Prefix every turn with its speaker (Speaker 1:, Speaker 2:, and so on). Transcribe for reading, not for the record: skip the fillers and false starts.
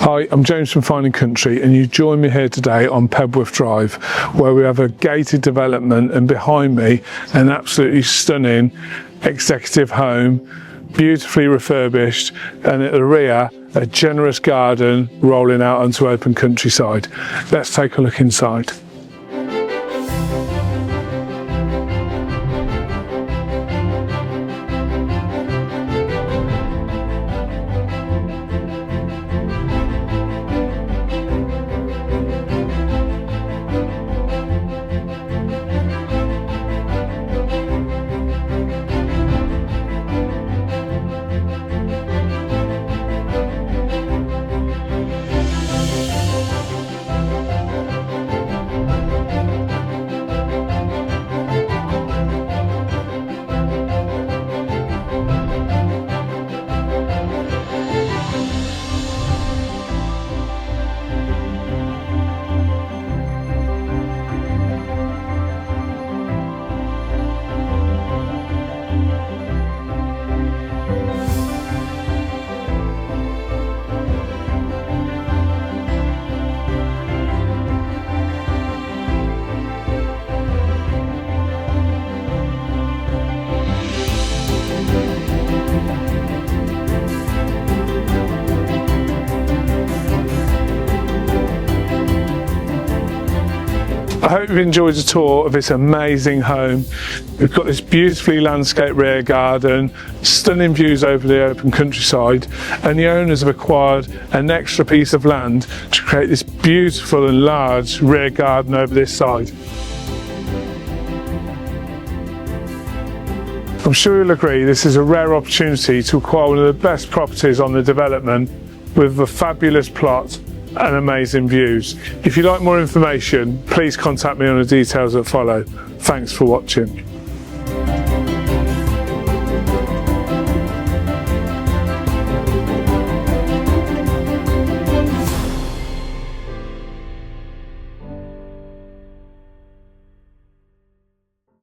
Speaker 1: Hi, I'm James from Fine & Country, and you join me here today on Pebworth Drive, where we have a gated development, and behind me an absolutely stunning executive home, beautifully refurbished, and at the rear a generous garden rolling out onto open countryside. Let's take a look inside. I hope you've enjoyed the tour of this amazing home. We've got this beautifully landscaped rear garden, stunning views over the open countryside, and the owners have acquired an extra piece of land to create this beautiful and large rear garden over this side. I'm sure you'll agree this is a rare opportunity to acquire one of the best properties on the development with a fabulous plot and amazing views. If you'd like more information, please contact me on the details that follow. Thanks for watching.